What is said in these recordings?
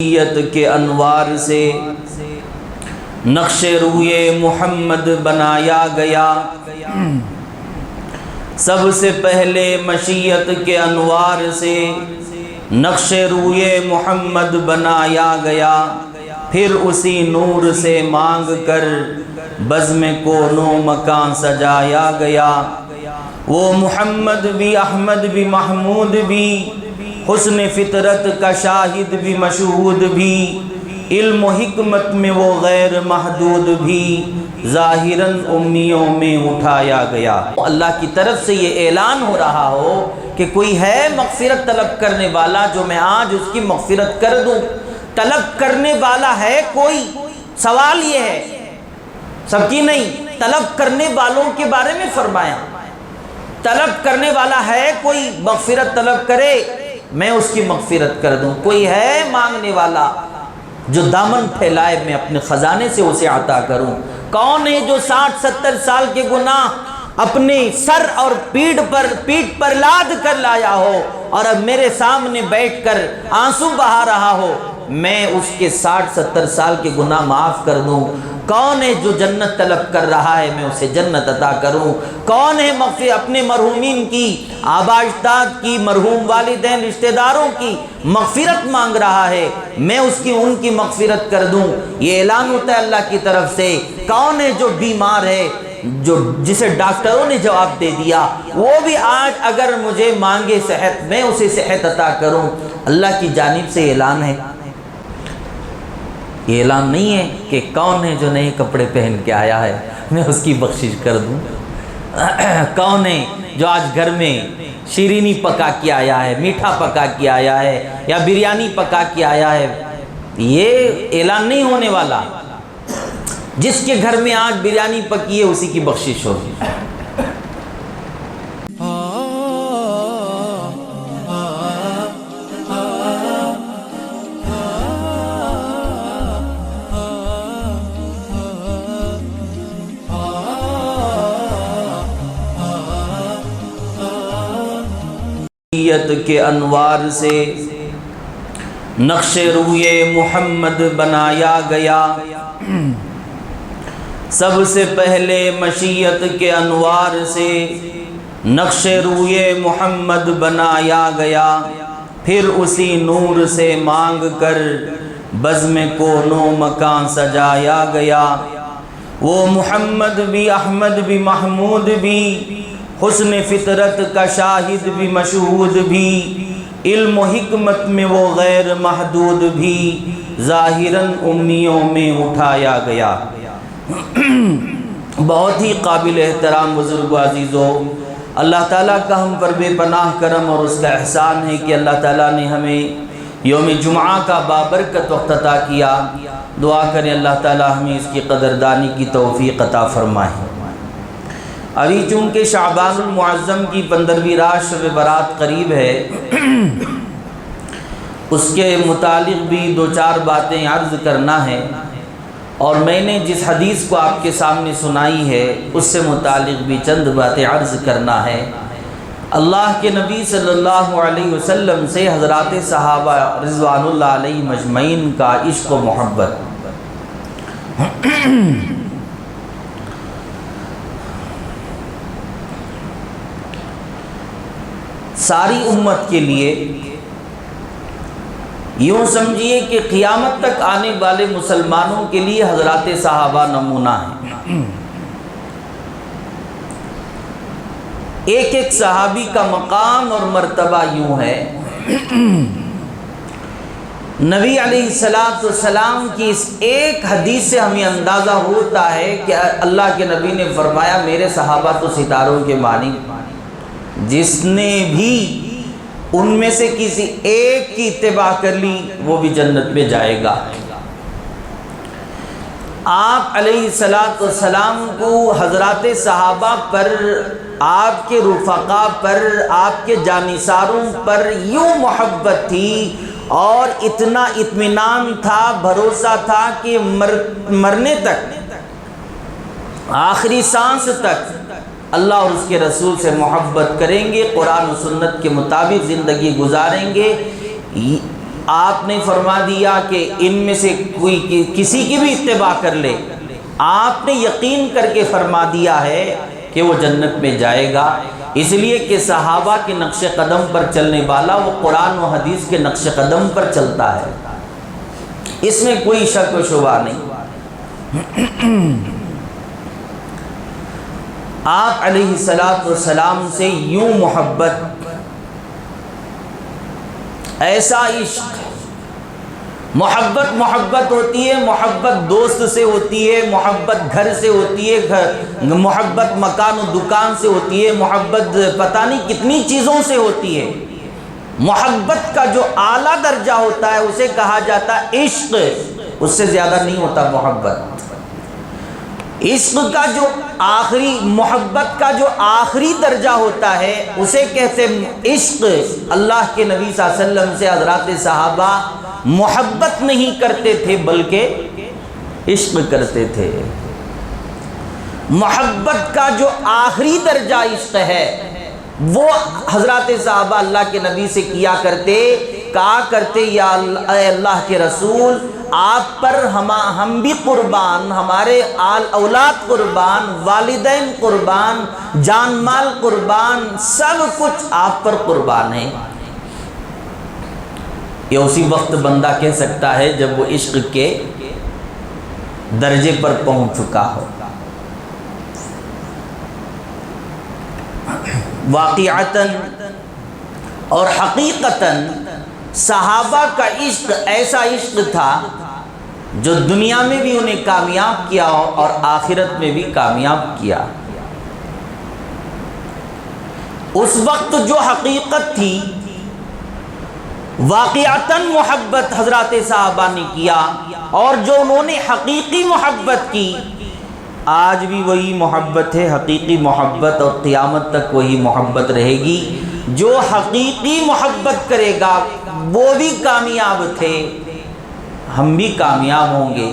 کے انوار سے نقش روئے محمد بنایا گیا۔ سب سے پہلے مشیت کے انوار سے نقش روئے محمد بنایا گیا، پھر اسی نور سے مانگ کر بزم کون و مکان سجایا گیا۔ وہ محمد بھی، احمد بھی، محمود بھی، حسن فطرت کا شاہد بھی، مشہود بھی، علم و حکمت میں وہ غیر محدود بھی، ظاہراً امیوں میں اٹھایا گیا۔ اللہ کی طرف سے یہ اعلان ہو رہا ہو کہ کوئی ہے مغفرت طلب کرنے والا جو میں آج اس کی مغفرت کر دوں۔ طلب کرنے والا ہے کوئی؟ سوال یہ ہے، سب کی نہیں، طلب کرنے والوں کے بارے میں فرمایا۔ طلب کرنے والا ہے کوئی مغفرت طلب کرے، میں اس کی مغفرت کر دوں۔ کوئی ہے مانگنے والا جو دامن پھیلائے، میں اپنے خزانے سے اسے عطا کروں۔ کون ہے جو 60-70 سال کے گناہ اپنے سر اور پیٹھ پر لاد کر لایا ہو اور اب میرے سامنے بیٹھ کر آنسو بہا رہا ہو، میں اس کے 60-70 سال کے گناہ معاف کر دوں۔ کون ہے جو جنت طلب کر رہا ہے، میں اسے جنت عطا کروں۔ کون ہے اپنے مرحومین کی، آبا اجداد کی، مرحوم والدین رشتہ داروں کی مغفرت مانگ رہا ہے، میں ان کی مغفرت کر دوں۔ یہ اعلان ہوتا ہے اللہ کی طرف سے۔ کون ہے جو بیمار ہے، جسے ڈاکٹروں نے جواب دے دیا، وہ بھی آج اگر مجھے مانگے صحت، میں اسے صحت عطا کروں۔ اللہ کی جانب سے اعلان ہے۔ یہ اعلان نہیں ہے کہ کون ہے جو نئے کپڑے پہن کے آیا ہے، میں اس کی بخشش کر دوں۔ کون ہے جو آج گھر میں شیرینی پکا کے آیا ہے، میٹھا پکا کے آیا ہے، یا بریانی پکا کے آیا ہے۔ یہ اعلان نہیں ہونے والا۔ جس کے گھر میں آج بریانی پکی ہے اسی کی بخشش ہوگی۔ کے انوار سے نقش روئے محمد بنایا گیا۔ سب سے پہلے مشیت کے انوار سے نقش روئے محمد بنایا گیا، پھر اسی نور سے مانگ کر بزم کون و مکان سجایا گیا۔ وہ محمد بھی، احمد بھی، محمود بھی، حسن فطرت کا شاہد بھی، مشہود بھی، علم و حکمت میں وہ غیر محدود بھی، ظاہراً امیوں میں اٹھایا گیا۔ بہت ہی قابل احترام بزرگ و عزیزوں، اللہ تعالیٰ کا ہم پر بے پناہ کرم اور اس کا احسان ہے کہ اللہ تعالیٰ نے ہمیں یوم جمعہ کا بابرکت وقت عطا کیا۔ دعا کریں اللہ تعالیٰ ہمیں اس کی قدردانی کی توفیق عطا فرمائے۔ ابھی چونکہ شعبان المعظم کی 15ویں رات شب برات قریب ہے، اس کے متعلق بھی 2-4 باتیں عرض کرنا ہے، اور میں نے جس حدیث کو آپ کے سامنے سنائی ہے اس سے متعلق بھی چند باتیں عرض کرنا ہے۔ اللہ کے نبی صلی اللہ علیہ وسلم سے حضرات صحابہ رضوان اللہ علیہ مجمعین کا عشق و محبت۔ ساری امت کے لیے یوں سمجھیے کہ قیامت تک آنے والے مسلمانوں کے لیے حضرات صحابہ نمونہ ہیں۔ ایک ایک صحابی کا مقام اور مرتبہ یوں ہے۔ نبی علیہ السلام کی اس ایک حدیث سے ہمیں اندازہ ہوتا ہے کہ اللہ کے نبی نے فرمایا میرے صحابہ تو ستاروں کے مانند، جس نے بھی ان میں سے کسی ایک کی اتباع کر لی وہ بھی جنت میں جائے گا۔ آپ علیہ السلام کو حضرات صحابہ پر، آپ کے رفقا پر، آپ کے جانثاروں پر یوں محبت تھی اور اتنا اطمینان تھا، بھروسہ تھا کہ مرنے تک، آخری سانس تک اللہ اور اس کے رسول سے محبت کریں گے، قرآن و سنت کے مطابق زندگی گزاریں گے۔ آپ نے فرما دیا کہ ان میں سے کوئی کسی کی بھی اتباع کر لے، آپ نے یقین کر کے فرما دیا ہے کہ وہ جنت میں جائے گا، اس لیے کہ صحابہ کے نقش قدم پر چلنے والا وہ قرآن و حدیث کے نقش قدم پر چلتا ہے، اس میں کوئی شک و شبہ نہیں۔ آپ علیہ السلام سے یوں محبت، ایسا عشق، محبت ہوتی ہے، محبت دوست سے ہوتی ہے، محبت گھر سے ہوتی ہے، محبت مکان و دکان سے ہوتی ہے، محبت پتہ نہیں کتنی چیزوں سے ہوتی ہے۔ محبت کا جو اعلیٰ درجہ ہوتا ہے اسے کہا جاتا ہے عشق، اس سے زیادہ نہیں ہوتا محبت۔ عشق کا جو آخری، محبت کا جو آخری درجہ ہوتا ہے اسے کہتے ہیں عشق۔ اللہ کے نبی صلی اللہ علیہ وسلم سے حضرات صحابہ محبت نہیں کرتے تھے بلکہ عشق کرتے تھے۔ محبت کا جو آخری درجہ عشق ہے وہ حضرات صحابہ اللہ کے نبی سے کیا کرتے، کہا کرتے یا اے اللہ کے رسول آپ پر ہم بھی قربان، ہمارے اولاد قربان، والدین قربان، جان مال قربان، سب کچھ آپ پر قربان ہے۔ یہ اسی وقت بندہ کہہ سکتا ہے جب وہ عشق کے درجے پر پہنچ چکا ہو۔ واقعتاً اور حقیقتاً صحابہ کا عشق ایسا عشق تھا جو دنیا میں بھی انہیں کامیاب کیا اور آخرت میں بھی کامیاب کیا۔ اس وقت جو حقیقت تھی، واقعتاً محبت حضرات صحابہ نے کیا، اور جو انہوں نے حقیقی محبت کی، آج بھی وہی محبت ہے، حقیقی محبت، اور قیامت تک وہی محبت رہے گی۔ جو حقیقی محبت کرے گا وہ بھی کامیاب تھے، ہم بھی کامیاب ہوں گے،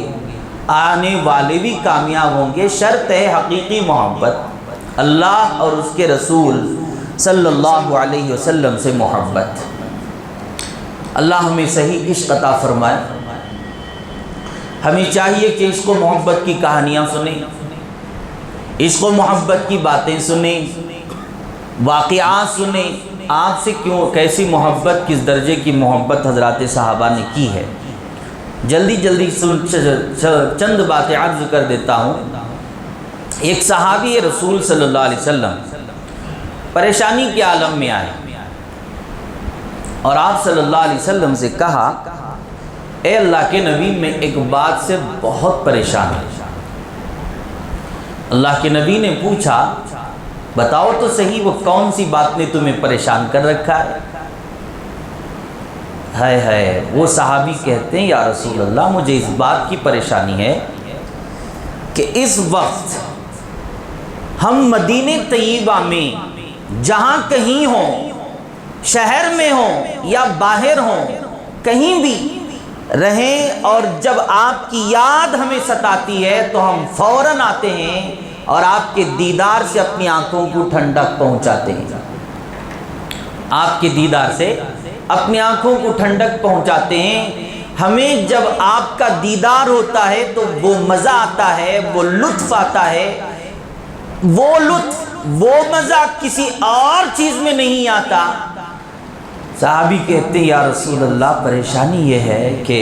آنے والے بھی کامیاب ہوں گے، شرط ہے حقیقی محبت، اللہ اور اس کے رسول صلی اللہ علیہ وسلم سے محبت۔ اللہ ہمیں صحیح عشق عطا فرمائے۔ ہمیں چاہیے کہ عشق و محبت کی کہانیاں سنیں، عشق و محبت کی باتیں سنیں، واقعات سنیں، آپ سے کیسی محبت، کس درجے کی محبت حضرات صحابہ نے کی ہے۔ جلدی چند باتیں عرض کر دیتا ہوں۔ ایک صحابی رسول صلی اللہ علیہ وسلم پریشانی کے عالم میں آئے اور آپ صلی اللہ علیہ وسلم سے کہا اے اللہ کے نبی میں ایک بات سے بہت پریشان ہوں۔ اللہ کے نبی نے پوچھا بتاؤ تو صحیح وہ کون سی بات نے تمہیں پریشان کر رکھا ہے؟ وہ صحابی کہتے ہیں یا رسول اللہ مجھے اس بات کی پریشانی ہے کہ اس وقت ہم مدینہ طیبہ میں جہاں کہیں ہوں، شہر میں ہوں یا باہر ہوں، کہیں بھی رہیں، اور جب آپ کی یاد ہمیں ستاتی ہے تو ہم فوراً آتے ہیں اور آپ کے دیدار سے اپنی آنکھوں کو ٹھنڈک پہنچاتے ہیں، آپ کے دیدار سے اپنی آنکھوں کو ٹھنڈک پہنچاتے ہیں۔ ہمیں جب آپ کا دیدار ہوتا ہے تو وہ مزہ آتا ہے، وہ لطف آتا ہے، وہ لطف، وہ مزہ کسی اور چیز میں نہیں آتا۔ صحابی کہتے ہیں یا رسول اللہ پریشانی یہ ہے کہ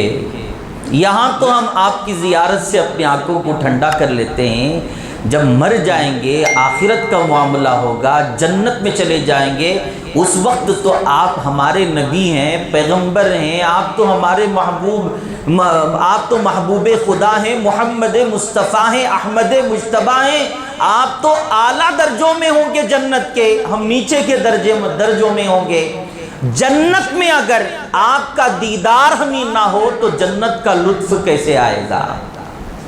یہاں تو ہم آپ کی زیارت سے اپنی آنکھوں کو ٹھنڈا کر لیتے ہیں، جب مر جائیں گے، آخرت کا معاملہ ہوگا، جنت میں چلے جائیں گے، اس وقت تو آپ ہمارے نبی ہیں، پیغمبر ہیں، آپ تو ہمارے محبوب، آپ تو محبوب خدا ہیں، محمد مصطفیٰ ہیں، احمد مجتبیٰ ہیں، آپ تو اعلیٰ درجوں میں ہوں گے جنت کے، ہم نیچے کے درجوں میں ہوں گے۔ جنت میں اگر آپ کا دیدار ہمیں نہ ہو تو جنت کا لطف کیسے آئے گا؟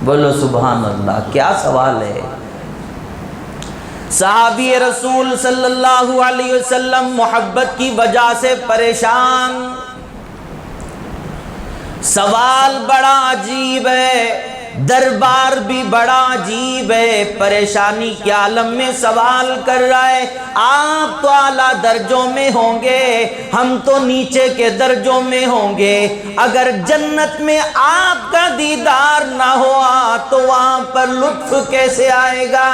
بولو سبحان اللہ، کیا سوال ہے۔ صحابی رسول صلی اللہ علیہ وسلم محبت کی وجہ سے پریشان۔ سوال بڑا عجیب ہے، دربار بھی بڑا عجیب ہے، پریشانی کے عالم میں سوال کر رہا ہے، آپ تو اعلیٰ درجوں میں ہوں گے، ہم تو نیچے کے درجوں میں ہوں گے، اگر جنت میں آپ کا دیدار نہ ہوا تو وہاں پر لطف کیسے آئے گا،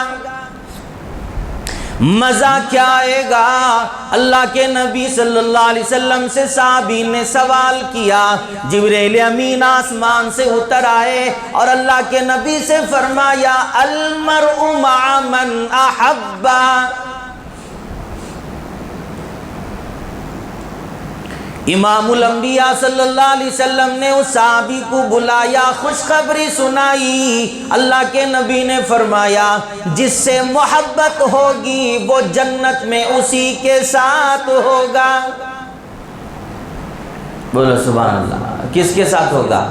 مزہ کیا آئے گا؟ اللہ کے نبی صلی اللہ علیہ وسلم سے صحابی نے سوال کیا، جبریل امین آسمان سے اتر آئے اور اللہ کے نبی سے فرمایا المرء مع من احبا، امام الانبیاء صلی اللہ علیہ وسلم نے اس صحابی کو بلایا، خوشخبری سنائی، اللہ کے نبی نے فرمایا جس سے محبت ہوگی وہ جنت میں اسی کے ساتھ ہوگا۔ بولو سبحان اللہ، کس کے ساتھ ہوگا؟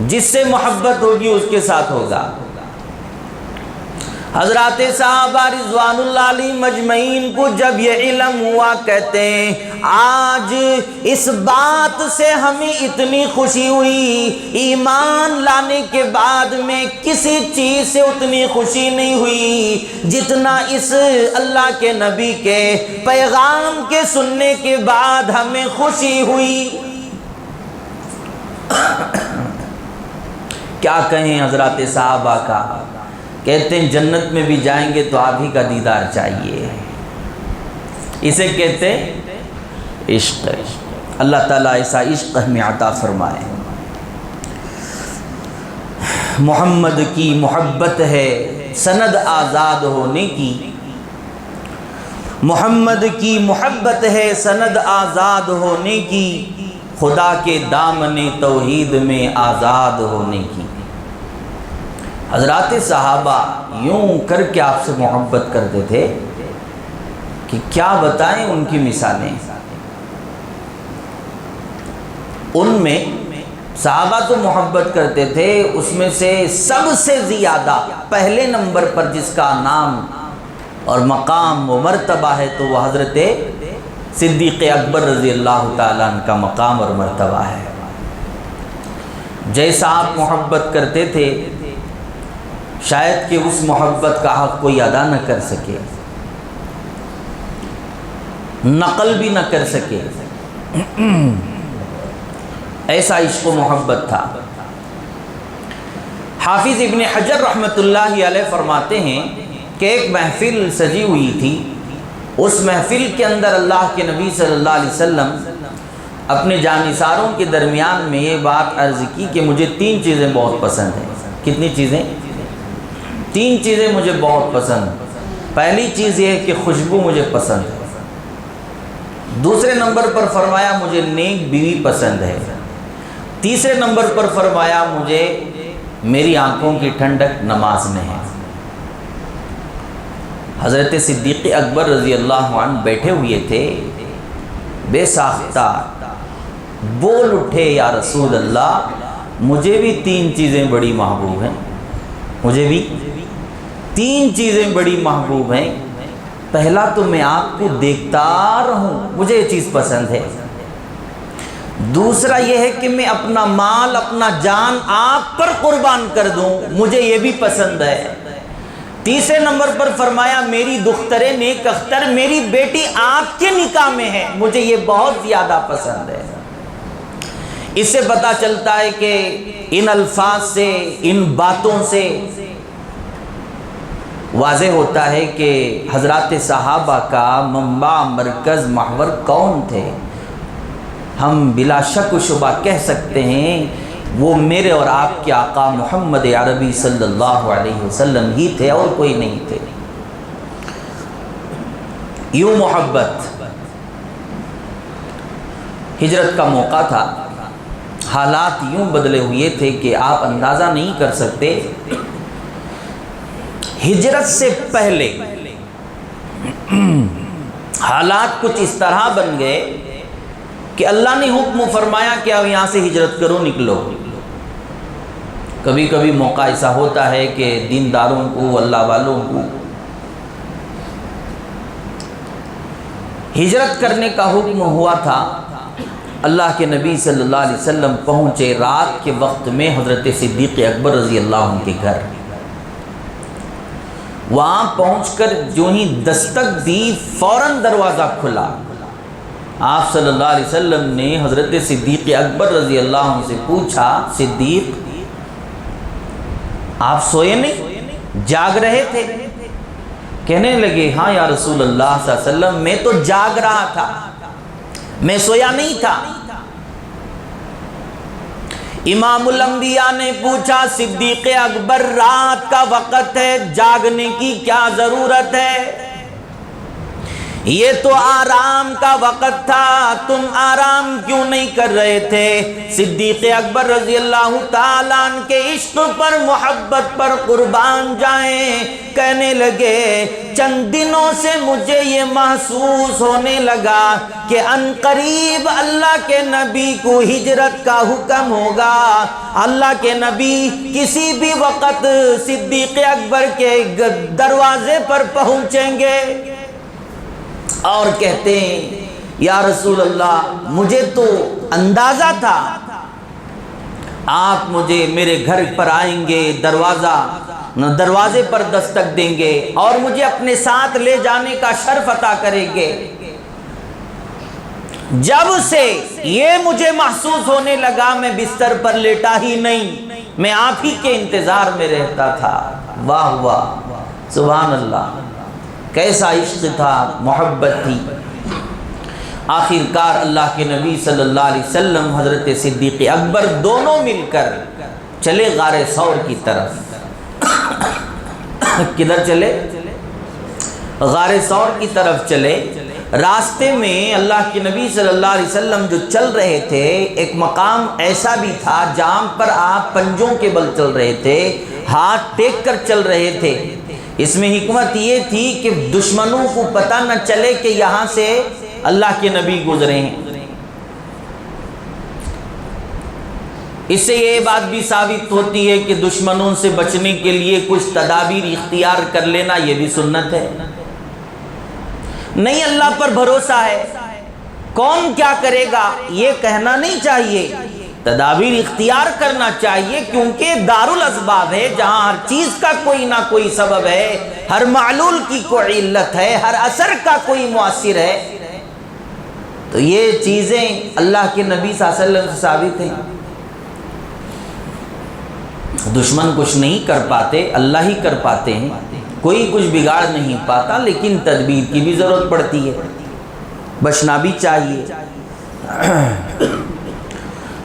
جس سے محبت ہوگی اس کے ساتھ ہوگا۔ حضرات صحابہ رضوان اللہ علیہ مجمعین کو جب یہ علم ہوا، کہتے ہیں آج اس بات سے ہمیں اتنی خوشی ہوئی، ایمان لانے کے بعد میں کسی چیز سے اتنی خوشی نہیں ہوئی جتنا اس اللہ کے نبی کے پیغام کے سننے کے بعد ہمیں خوشی ہوئی۔ کیا کہیں حضرات صحابہ کا، کہتے ہیں جنت میں بھی جائیں گے تو آپ ہی کا دیدار چاہیے، اسے کہتے ہیں عشق۔ اللہ تعالیٰ ایسا عشق ہمیں عطا فرمائے۔ محمد کی محبت ہے سند آزاد ہونے کی، محمد کی محبت ہے سند آزاد ہونے کی، خدا کے دامن توحید میں آزاد ہونے کی۔ حضرات صحابہ یوں کر کے آپ سے محبت کرتے تھے کہ کیا بتائیں ان کی مثالیں۔ ان میں صحابہ تو محبت کرتے تھے، اس میں سے سب سے زیادہ پہلے نمبر پر جس کا نام اور مقام و مرتبہ ہے تو وہ حضرت صدیق اکبر رضی اللہ تعالیٰ عنہ کا مقام اور مرتبہ ہے۔ جیسا آپ محبت کرتے تھے شاید کہ اس محبت کا حق کوئی ادا نہ کر سکے، نقل بھی نہ کر سکے، ایسا عشق و محبت تھا۔ حافظ ابن حجر رحمۃ اللہ علیہ فرماتے ہیں کہ ایک محفل سجی ہوئی تھی، اس محفل کے اندر اللہ کے نبی صلی اللہ علیہ وسلم اپنے جانثاروں کے درمیان میں یہ بات عرض کی کہ مجھے 3 چیزیں بہت پسند ہیں۔ کتنی چیزیں؟ 3 چیزیں مجھے بہت پسند۔ پہلی چیز یہ ہے کہ خوشبو مجھے پسند ہے، دوسرے نمبر پر فرمایا مجھے نیک بیوی پسند ہے، تیسرے نمبر پر فرمایا مجھے میری آنکھوں کی ٹھنڈک نماز میں ہے۔ حضرت صدیق اکبر رضی اللہ عنہ بیٹھے ہوئے تھے، بے ساختہ بول اٹھے یا رسول اللہ مجھے بھی 3 چیزیں بڑی محبوب ہیں، مجھے بھی 3 چیزیں بڑی محبوب ہیں۔ پہلا تو میں آپ کو دیکھتا رہوں، مجھے یہ چیز پسند ہے۔ دوسرا یہ ہے کہ میں اپنا مال اپنا جان آپ پر قربان کر دوں، مجھے یہ بھی پسند ہے۔ تیسرے نمبر پر فرمایا میری دختر نیک اختر میری بیٹی آپ کے نکاح میں ہے، مجھے یہ بہت زیادہ پسند ہے۔ اس سے پتہ چلتا ہے کہ ان الفاظ سے ان باتوں سے واضح ہوتا ہے کہ حضرات صحابہ کا منبع مرکز محور کون تھے۔ ہم بلا شک و شبہ کہہ سکتے ہیں وہ میرے اور آپ کے آقا محمد عربی صلی اللہ علیہ وسلم ہی تھے اور کوئی نہیں تھے۔ یوں محبت۔ ہجرت کا موقع تھا، حالات یوں بدلے ہوئے تھے کہ آپ اندازہ نہیں کر سکتے۔ ہجرت سے پہلے حالات کچھ اس طرح بن گئے کہ اللہ نے حکم فرمایا کہ اب یہاں سے ہجرت کرو، نکلو۔ کبھی کبھی موقع ایسا ہوتا ہے کہ دینداروں کو اللہ والوں کو ہجرت کرنے کا حکم ہوا تھا، اللہ کے نبی صلی اللہ علیہ وسلم پہنچے رات کے وقت میں حضرت صدیق اکبر رضی اللہ عنہ کے گھر۔ وہاں پہنچ کر جو ہی دستک دی فوراً دروازہ کھلا۔ آپ صلی اللہ علیہ وسلم نے حضرت صدیق اکبر رضی اللہ عنہ سے پوچھا، صدیق آپ سوئے نہیں، جاگ رہے تھے؟ کہنے لگے ہاں یا رسول اللہ صلی اللہ علیہ وسلم، میں تو جاگ رہا تھا، میں سویا نہیں تھا۔ امام الانبیاء نے پوچھا، صدیق اکبر رات کا وقت ہے، جاگنے کی کیا ضرورت ہے؟ یہ تو آرام کا وقت تھا، تم آرام کیوں نہیں کر رہے تھے؟ صدیق اکبر رضی اللہ تعالیٰ عنہ کے عشق پر، محبت پر قربان جائیں، کہنے لگے چند دنوں سے مجھے یہ محسوس ہونے لگا کہ ان قریب اللہ کے نبی کو ہجرت کا حکم ہوگا، اللہ کے نبی کسی بھی وقت صدیق اکبر کے دروازے پر پہنچیں گے اور کہتے ہیں یا رسول اللہ مجھے تو اندازہ تھا آپ مجھے میرے گھر پر آئیں گے، دروازے پر دستک دیں گے اور مجھے اپنے ساتھ لے جانے کا شرف عطا کریں گے۔ جب سے یہ مجھے محسوس ہونے لگا میں بستر پر لیٹا ہی نہیں، میں آپ ہی کے انتظار میں رہتا تھا۔ واہ واہ، سبحان اللہ، کیسا عشق تھا، محبت تھی۔ آخر کار اللہ کے نبی صلی اللہ علیہ وسلم حضرت صدیق اکبر دونوں مل کر چلے غار ثور کی طرف۔ کدھر چلے؟ غار ثور کی طرف چلے۔ راستے میں اللہ کے نبی صلی اللہ علیہ وسلم جو چل رہے تھے، ایک مقام ایسا بھی تھا جہاں پر آپ پنجوں کے بل چل رہے تھے، ہاتھ ٹیک کر چل رہے تھے۔ اس میں حکمت یہ تھی کہ دشمنوں کو پتہ نہ چلے کہ یہاں سے اللہ کے نبی گزرے ہیں۔ اس سے یہ بات بھی ثابت ہوتی ہے کہ دشمنوں سے بچنے کے لیے کچھ تدابیر اختیار کر لینا یہ بھی سنت ہے۔ نہیں اللہ پر بھروسہ ہے، کون کیا کرے گا یہ کہنا نہیں چاہیے، تدابیر اختیار کرنا چاہیے، کیونکہ دارالاسباب ہے جہاں ہر چیز کا کوئی نہ کوئی سبب ہے، ہر معلول کی کوئی علت ہے، ہر اثر کا کوئی مؤثر ہے۔ تو یہ چیزیں اللہ کے نبی صلی اللہ علیہ وسلم سے ثابت ہیں۔ دشمن کچھ نہیں کر پاتے، اللہ ہی کر پاتے ہیں، کوئی کچھ بگاڑ نہیں پاتا، لیکن تدبیر کی بھی ضرورت پڑتی ہے، بچنا بھی چاہیے۔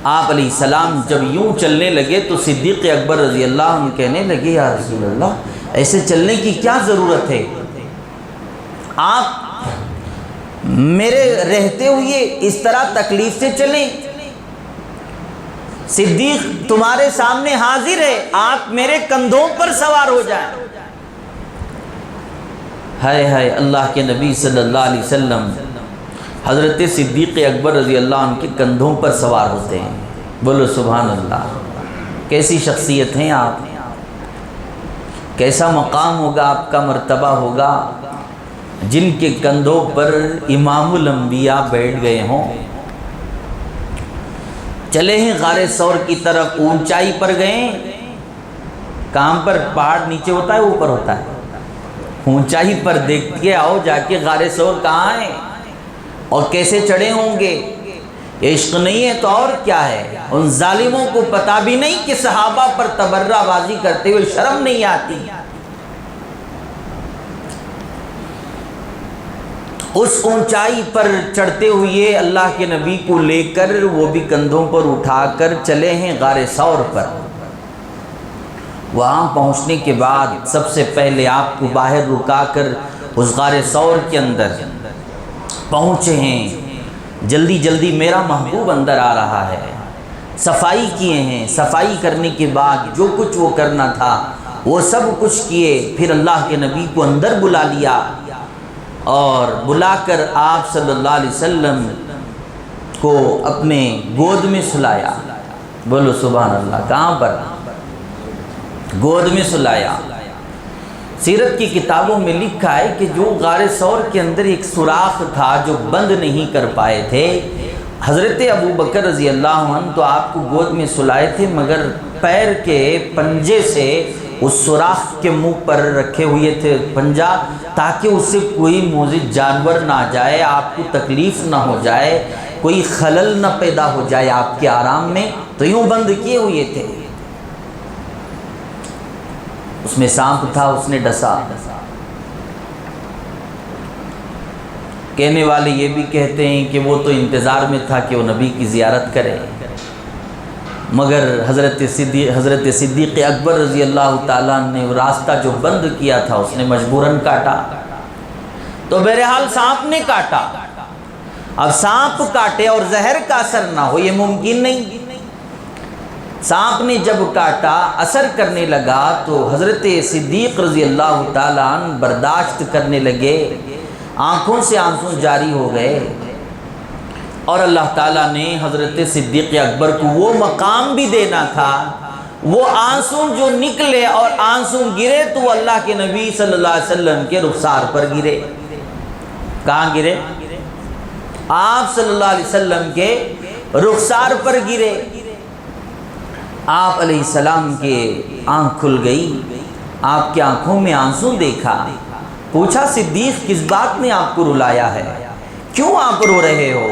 آپ علیہ السلام جب یوں چلنے لگے تو صدیق اکبر رضی اللہ عنہ کہنے لگے یا رسول اللہ ایسے چلنے کی کیا ضرورت ہے؟ آپ میرے رہتے ہوئے اس طرح تکلیف سے چلیں، صدیق تمہارے سامنے حاضر ہے، آپ میرے کندھوں پر سوار ہو جائیں۔ ہائے ہائے، اللہ کے نبی صلی اللہ علیہ وسلم حضرت صدیق اکبر رضی اللہ عنہ کے کندھوں پر سوار ہوتے ہیں۔ بولو سبحان اللہ، کیسی شخصیت ہیں آپ، کیسا مقام ہوگا آپ کا، مرتبہ ہوگا، جن کے کندھوں پر امام الانبیاء بیٹھ گئے ہوں۔ چلے ہیں غار ثور کی طرف، اونچائی پر گئے، کہاں پر؟ پہاڑ نیچے ہوتا ہے اوپر ہوتا ہے، اونچائی پر دیکھ کے آؤ جا کے غار ثور کہاں ہے اور کیسے چڑھے ہوں گے۔ یہ عشق نہیں ہے تو اور کیا ہے؟ ان ظالموں کو پتہ بھی نہیں کہ صحابہ پر تبرہ بازی کرتے ہوئے شرم نہیں آتی۔ اس اونچائی پر چڑھتے ہوئے اللہ کے نبی کو لے کر، وہ بھی کندھوں پر اٹھا کر چلے ہیں غار ثور پر۔ وہاں پہنچنے کے بعد سب سے پہلے آپ کو باہر رکا کر اس غار ثور کے اندر پہنچے ہیں۔ جلدی جلدی میرا محبوب اندر آ رہا ہے، صفائی کیے ہیں، صفائی کرنے کے بعد جو کچھ وہ کرنا تھا وہ سب کچھ کیے، پھر اللہ کے نبی کو اندر بلا لیا اور بلا کر آپ صلی اللہ علیہ وسلم کو اپنے گود میں سلایا۔ بولو سبحان اللہ، کہاں پر؟ گود میں سلایا۔ سیرت کی کتابوں میں لکھا ہے کہ جو غار ثور کے اندر ایک سوراخ تھا جو بند نہیں کر پائے تھے، حضرت ابو بکر رضی اللہ عنہ تو آپ کو گود میں سلائے تھے، مگر پیر کے پنجے سے اس سوراخ کے منہ پر رکھے ہوئے تھے پنجہ، تاکہ اس سے کوئی موذی جانور نہ جائے، آپ کو تکلیف نہ ہو جائے، کوئی خلل نہ پیدا ہو جائے آپ کے آرام میں، تو یوں بند کیے ہوئے تھے۔ اس میں سانپ تھا، اس نے ڈسا۔ کہنے والے یہ بھی کہتے ہیں کہ وہ تو انتظار میں تھا کہ وہ نبی کی زیارت کرے، مگر حضرت صدیق اکبر رضی اللہ تعالیٰ نے وہ راستہ جو بند کیا تھا اس نے مجبوراً کاٹا۔ تو بہرحال سانپ نے کاٹا، اب سانپ کاٹے اور زہر کا اثر نہ ہو یہ ممکن نہیں۔ سانپ نے جب کاٹا، اثر کرنے لگا، تو حضرت صدیق رضی اللہ تعالیٰ عنہ برداشت کرنے لگے، آنکھوں سے آنسو جاری ہو گئے، اور اللہ تعالیٰ نے حضرت صدیق اکبر کو وہ مقام بھی دینا تھا۔ وہ آنسو جو نکلے اور آنسو گرے تو اللہ کے نبی صلی اللہ علیہ وسلم کے رخسار پر گرے۔ کہاں گرے؟ آپ صلی اللہ علیہ وسلم کے رخسار پر گرے۔ آپ علیہ السلام کے آنکھ کھل گئی، آپ کی آنکھوں میں آنسو دیکھا۔ پوچھا صدیق کس بات نے آپ کو رلایا ہے؟ کیوں آپ رو رہے ہو؟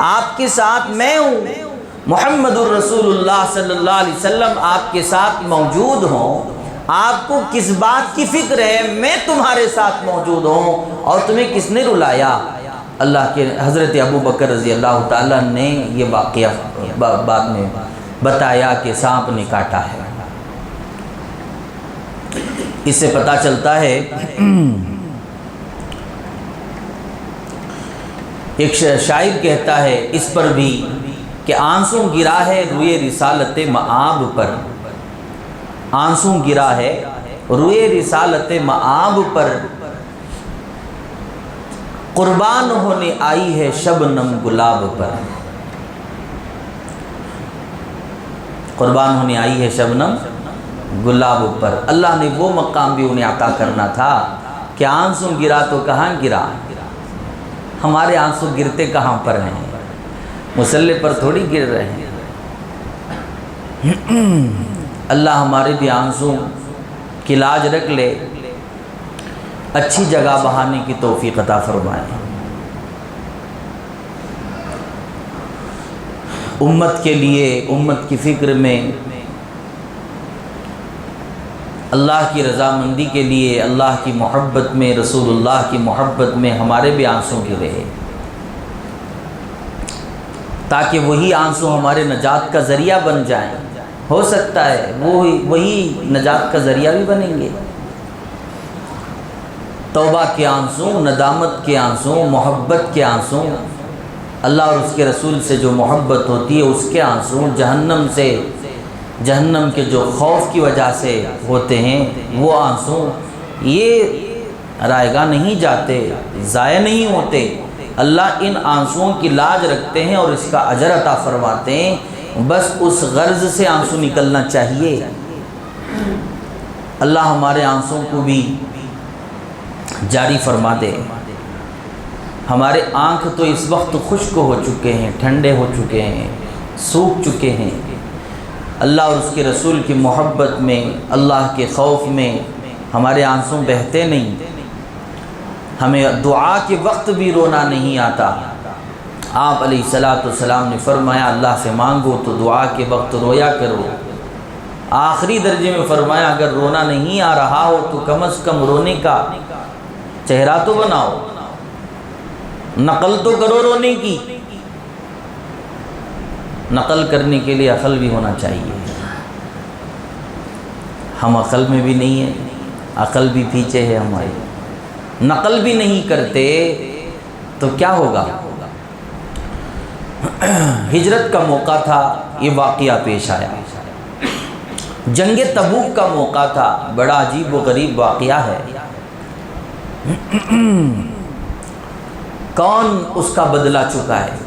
آپ کے ساتھ میں ہوں، محمد الرسول اللہ صلی اللہ علیہ وسلم آپ کے ساتھ موجود ہوں، آپ کو کس بات کی فکر ہے؟ میں تمہارے ساتھ موجود ہوں، اور تمہیں کس نے رلایا؟ اللہ کے حضرت ابو بکر رضی اللہ تعالیٰ نے یہ واقعہ بعد میں بتایا کہ سانپ نے کاٹا ہے۔ اس سے پتہ چلتا ہے، ایک شاعر کہتا ہے اس پر بھی کہ آنسو گرا ہے روئے رسالت مآب پر، آنسو گرا ہے روئے رسالت مآب پر، قربان ہونے آئی ہے شبنم گلاب پر، قربان ہونے آئی ہے شبنم گلاب پر۔ اللہ نے وہ مقام بھی انہیں عطا کرنا تھا کہ آنسو گرا تو کہاں گرا، ہمارے آنسو گرتے کہاں پر ہیں؟ مصلی پر تھوڑی گر رہے ہیں۔ اللہ ہمارے بھی آنسو کی لاج رکھ لے، اچھی جگہ بہانے کی توفیق عطا فرمائے۔ امت کے لیے، امت کی فکر میں، اللہ کی رضامندی کے لیے، اللہ کی محبت میں، رسول اللہ کی محبت میں ہمارے بھی آنسو گرے، تاکہ وہی آنسو ہمارے نجات کا ذریعہ بن جائیں۔ ہو سکتا ہے وہی نجات کا ذریعہ بھی بنیں گے۔ توبہ کے آنسو، ندامت کے آنسو، محبت کے آنسو، اللہ اور اس کے رسول سے جو محبت ہوتی ہے اس کے آنسو، جہنم کے جو خوف کی وجہ سے ہوتے ہیں وہ آنسو، یہ رائگاں نہیں جاتے، ضائع نہیں ہوتے۔ اللہ ان آنسوؤں کی لاج رکھتے ہیں اور اس کا اجر عطا فرماتے ہیں، بس اس غرض سے آنسو نکلنا چاہیے۔ اللہ ہمارے آنسوؤں کو بھی جاری فرما دے۔ ہمارے آنکھ تو اس وقت خشک ہو چکے ہیں، ٹھنڈے ہو چکے ہیں، سوکھ چکے ہیں۔ اللہ اور اس کے رسول کی محبت میں، اللہ کے خوف میں ہمارے آنسو بہتے نہیں۔ ہمیں دعا کے وقت بھی رونا نہیں آتا۔ آپ علیہ السلام نے فرمایا اللہ سے مانگو تو دعا کے وقت رویا کرو۔ آخری درجے میں فرمایا اگر رونا نہیں آ رہا ہو تو کم از کم رونے کا چہرہ تو بناؤ، نقل تو کرو رونے کی۔ نقل کرنے کے لیے عقل بھی ہونا چاہیے۔ ہم عقل میں بھی نہیں ہیں، عقل بھی پیچھے ہے ہماری، نقل بھی نہیں کرتے تو کیا ہوگا؟ ہجرت کا موقع تھا، یہ واقعہ پیش آیا۔ جنگ تبوک کا موقع تھا، بڑا عجیب و غریب واقعہ ہے۔ کون اس کا بدلہ چکا ہے؟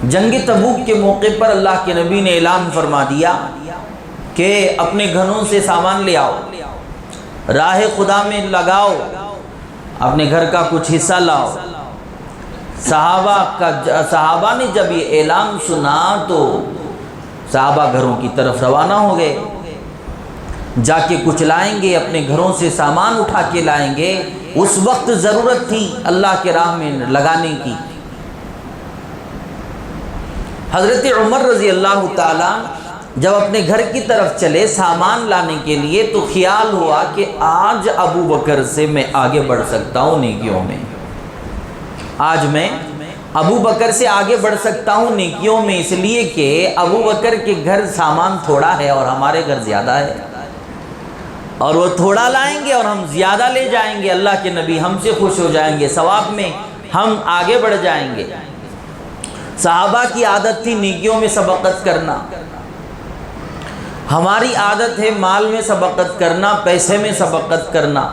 جنگ تبوک کے موقع پر اللہ کے نبی نے اعلان فرما دیا کہ اپنے گھروں سے سامان لے آؤ، راہ خدا میں لگاؤ، اپنے گھر کا کچھ حصہ لاؤ، صحابہ نے جب یہ اعلان سنا تو صحابہ گھروں کی طرف روانہ ہو گئے، جا کے کچھ لائیں گے، اپنے گھروں سے سامان اٹھا کے لائیں گے۔ اس وقت ضرورت تھی اللہ کے راہ میں لگانے کی۔ حضرت عمر رضی اللہ تعالیٰ جب اپنے گھر کی طرف چلے سامان لانے کے لیے تو خیال ہوا کہ آج ابو بکر سے میں آگے بڑھ سکتا ہوں نیکیوں میں، آج میں ابو بکر سے آگے بڑھ سکتا ہوں نیکیوں میں، اس لیے کہ ابو بکر کے گھر سامان تھوڑا ہے اور ہمارے گھر زیادہ ہے، اور وہ تھوڑا لائیں گے اور ہم زیادہ لے جائیں گے، اللہ کے نبی ہم سے خوش ہو جائیں گے، ثواب میں ہم آگے بڑھ جائیں گے۔ صحابہ کی عادت تھی نیکیوں میں سبقت کرنا، ہماری عادت ہے مال میں سبقت کرنا، پیسے میں سبقت کرنا۔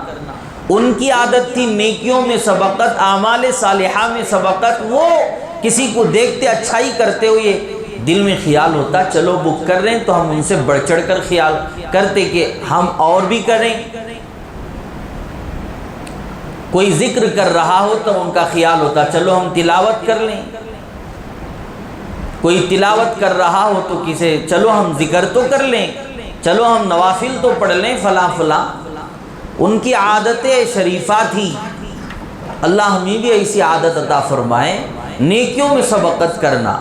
ان کی عادت تھی نیکیوں میں سبقت، اعمال صالحہ میں سبقت۔ وہ کسی کو دیکھتے اچھائی کرتے ہوئے دل میں خیال ہوتا چلو بک کر رہے ہیں تو ہم ان سے بڑھ چڑھ کر خیال کرتے کہ ہم اور بھی کریں۔ کوئی ذکر کر رہا ہو تو ان کا خیال ہوتا چلو ہم تلاوت کر لیں، کوئی تلاوت کر رہا ہو تو کسے چلو ہم ذکر تو کر لیں، چلو ہم نوافل تو پڑھ لیں فلاں فلاں۔ ان کی عادت شریفہ تھی، اللہ ہمیں بھی ایسی عادت عطا فرمائے نیکیوں میں سبقت کرنا۔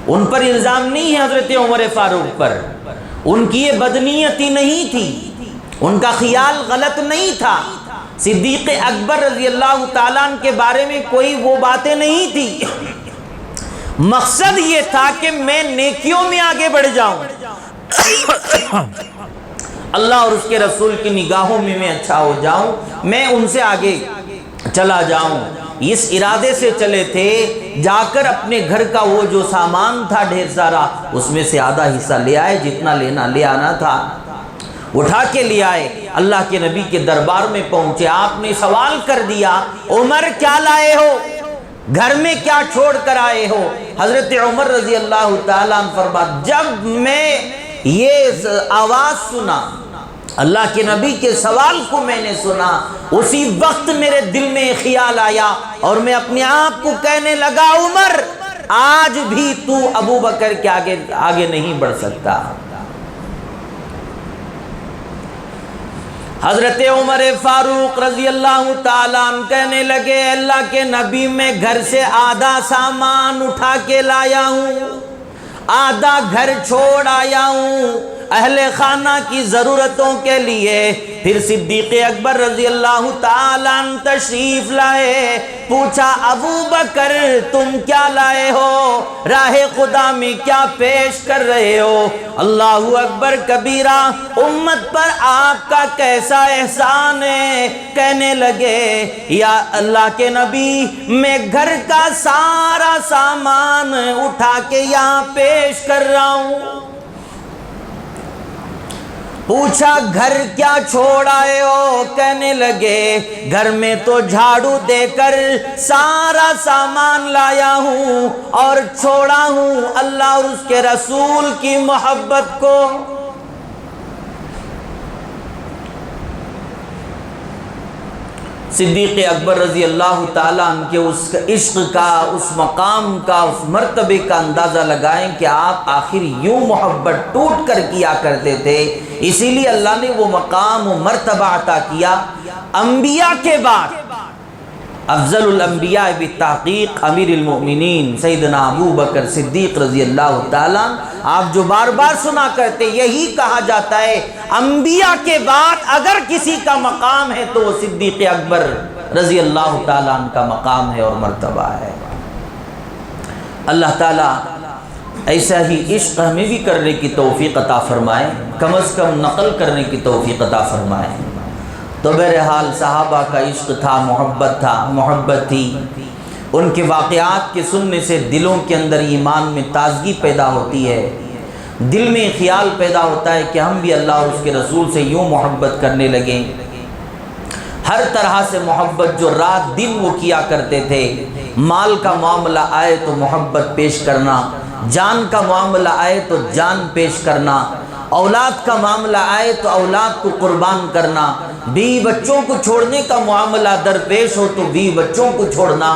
ان پر الزام نہیں ہے حضرت عمر فاروق پر، ان کی یہ بدنیتی نہیں تھی، ان کا خیال غلط نہیں تھا۔ صدیق اکبر رضی اللہ تعالیٰ عنہ کے بارے میں کوئی وہ باتیں نہیں تھی، مقصد یہ تھا کہ میں نیکیوں میں آگے بڑھ جاؤں، اللہ اور اس کے رسول کی نگاہوں میں میں اچھا ہو جاؤں، میں ان سے آگے چلا جاؤں۔ اس ارادے سے چلے تھے، جا کر اپنے گھر کا وہ جو سامان تھا ڈھیر سارا اس میں سے آدھا حصہ لے آئے، جتنا لے آنا تھا اٹھا کے لے آئے، اللہ کے نبی کے دربار میں پہنچے۔ آپ نے سوال کر دیا عمر کیا لائے ہو، گھر میں کیا چھوڑ کر آئے ہو؟ حضرت عمر رضی اللہ تعالیٰ عنہ فرماتے جب میں یہ آواز سنا، اللہ کے نبی کے سوال کو میں نے سنا، اسی وقت میرے دل میں خیال آیا اور میں اپنے آپ کو کہنے لگا عمر آج بھی تو ابو بکر کے آگے نہیں بڑھ سکتا۔ حضرت عمر فاروق رضی اللہ تعالیٰ عنہ کہنے لگے اللہ کے نبی میں گھر سے آدھا سامان اٹھا کے لایا ہوں، آدھا گھر چھوڑ آیا ہوں اہل خانہ کی ضرورتوں کے لیے۔ پھر صدیق اکبر رضی اللہ تعالیٰ عنہ تشریف لائے، پوچھا ابو بکر تم کیا لائے ہو، راہ خدا میں کیا پیش کر رہے ہو؟ اللہ اکبر کبیرہ، امت پر آپ کا کیسا احسان ہے۔ کہنے لگے یا اللہ کے نبی میں گھر کا سارا سامان اٹھا کے یہاں پیش کر رہا ہوں۔ پوچھا گھر کیا چھوڑ آئے ہو؟ کہنے لگے گھر میں تو جھاڑو دے کر سارا سامان لایا ہوں اور چھوڑا ہوں اللہ اور اس کے رسول کی محبت کو۔ صدیق اکبر رضی اللہ تعالیٰ عنہ کے اس عشق کا، اس مقام کا، اس مرتبے کا اندازہ لگائیں کہ آپ آخر یوں محبت ٹوٹ کر کیا کرتے تھے، اسی لیے اللہ نے وہ مقام و مرتبہ عطا کیا۔ انبیاء کے بعد افضل الانبیاء بالتحقیق امیر المؤمنین سیدنا ابو بکر صدیق رضی اللہ تعالیٰ عنہ، آپ جو بار بار سنا کرتے یہی کہا جاتا ہے انبیاء کے بعد اگر کسی کا مقام ہے تو وہ صدیق اکبر رضی اللہ تعالیٰ عنہ کا مقام ہے اور مرتبہ ہے۔ اللہ تعالیٰ ایسا ہی عشق ہمیں بھی کرنے کی توفیق عطا فرمائے، کم از کم نقل کرنے کی توفیق عطا فرمائے۔ تو بہرحال صحابہ کا عشق تھا، محبت تھی، ان کے واقعات کے سننے سے دلوں کے اندر ایمان میں تازگی پیدا ہوتی ہے، دل میں خیال پیدا ہوتا ہے کہ ہم بھی اللہ اور اس کے رسول سے یوں محبت کرنے لگیں۔ ہر طرح سے محبت جو رات دن وہ کیا کرتے تھے، مال کا معاملہ آئے تو محبت پیش کرنا، جان کا معاملہ آئے تو جان پیش کرنا، اولاد کا معاملہ آئے تو اولاد کو قربان کرنا، بیوی بچوں کو چھوڑنے کا معاملہ درپیش ہو تو بیوی بچوں کو چھوڑنا،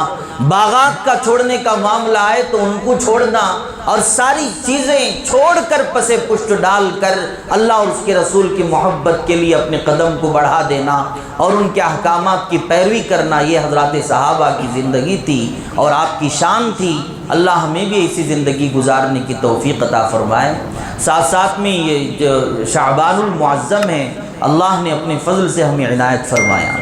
باغات کا چھوڑنے کا معاملہ آئے تو ان کو چھوڑنا، اور ساری چیزیں چھوڑ کر پسے پشت ڈال کر اللہ اور اس کے رسول کی محبت کے لیے اپنے قدم کو بڑھا دینا اور ان کے احکامات کی پیروی کرنا، یہ حضرات صحابہ کی زندگی تھی اور آپ کی شان تھی۔ اللہ ہمیں بھی ایسی زندگی گزارنے کی توفیق عطا فرمائے۔ ساتھ ساتھ میں یہ جو شعبان المعظم ہے، اللہ نے اپنے فضل سے ہمیں عنایت فرمایا۔